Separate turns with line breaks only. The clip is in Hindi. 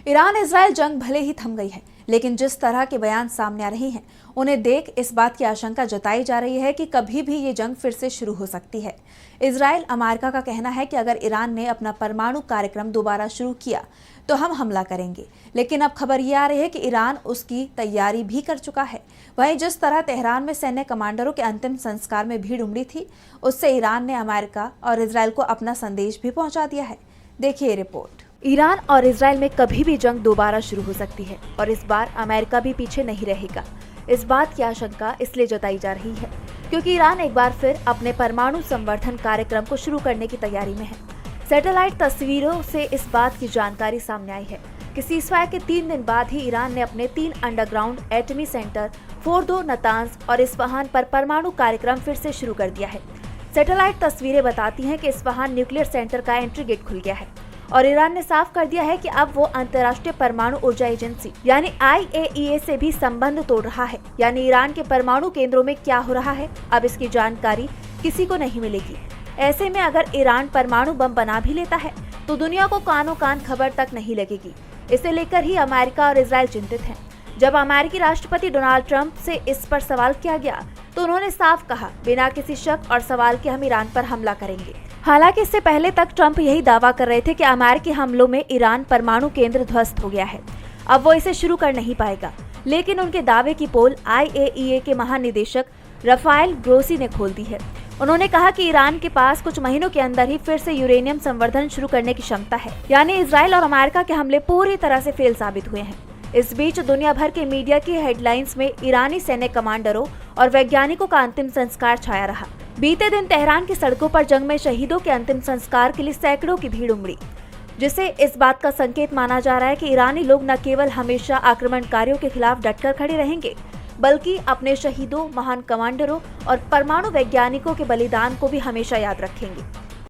ईरान इजराइल जंग भले ही थम गई है, लेकिन जिस तरह के बयान सामने आ रहे हैं उन्हें देख इस बात की आशंका जताई जा रही है कि कभी भी ये जंग फिर से शुरू हो सकती है। इजराइल अमेरिका का कहना है कि अगर ईरान ने अपना परमाणु कार्यक्रम दोबारा शुरू किया तो हम हमला करेंगे, लेकिन अब खबर ये आ रही है कि ईरान उसकी तैयारी भी कर चुका है। वहीं जिस तरह तेहरान में सैन्य कमांडरों के अंतिम संस्कार में भीड़ उमड़ी थी, उससे ईरान ने अमेरिका और इजराइल को अपना संदेश भी पहुंचा दिया है। देखिए रिपोर्ट। ईरान और इजराइल में कभी भी जंग दोबारा शुरू हो सकती है और इस बार अमेरिका भी पीछे नहीं रहेगा। इस बात की आशंका इसलिए जताई जा रही है क्योंकि ईरान एक बार फिर अपने परमाणु संवर्धन कार्यक्रम को शुरू करने की तैयारी में है। सैटेलाइट तस्वीरों से इस बात की जानकारी सामने आई है कि सीज़फायर के 3 दिन बाद ही ईरान ने अपने 3 अंडरग्राउंड एटमी सेंटर फोर्दो, नतांज और इस्फहान पर परमाणु कार्यक्रम फिर से शुरू कर दिया है। सैटेलाइट तस्वीरें बताती हैं कि इस्फहान न्यूक्लियर सेंटर का एंट्री गेट खुल गया है और ईरान ने साफ कर दिया है कि अब वो अंतर्राष्ट्रीय परमाणु ऊर्जा एजेंसी यानी IAEA से भी संबंध तोड़ रहा है। यानी ईरान के परमाणु केंद्रों में क्या हो रहा है, अब इसकी जानकारी किसी को नहीं मिलेगी। ऐसे में अगर ईरान परमाणु बम बना भी लेता है तो दुनिया को कानों कान खबर तक नहीं लगेगी। इसे लेकर ही अमेरिका और इजराइल चिंतित हैं। जब अमेरिकी राष्ट्रपति डोनाल्ड ट्रंप से इस पर सवाल किया गया तो उन्होंने साफ कहा, बिना किसी शक और सवाल के हम ईरान पर हमला करेंगे। हालांकि इससे पहले तक ट्रंप यही दावा कर रहे थे कि अमेरिकी हमलों में ईरान परमाणु केंद्र ध्वस्त हो गया है, अब वो इसे शुरू कर नहीं पाएगा। लेकिन उनके दावे की पोल IAEA के महानिदेशक राफाएल ग्रोसी ने खोल दी है। उन्होंने कहा कि ईरान के पास कुछ महीनों के अंदर ही फिर से यूरेनियम संवर्धन शुरू करने की क्षमता है। यानी इजराइल और अमेरिका के हमले पूरी तरह से फेल साबित हुए हैं। इस बीच दुनिया भर के मीडिया की हेडलाइंस में ईरानी सैन्य कमांडरों और वैज्ञानिकों का अंतिम संस्कार छाया रहा। बीते दिन तेहरान की सड़कों पर जंग में शहीदों के अंतिम संस्कार के लिए सैकड़ों की भीड़ उमड़ी, जिसे इस बात का संकेत माना जा रहा है कि ईरानी लोग न केवल हमेशा आक्रमणकारियों के खिलाफ डटकर खड़े रहेंगे, बल्कि अपने शहीदों, महान कमांडरों और परमाणु वैज्ञानिकों के बलिदान को भी हमेशा याद रखेंगे।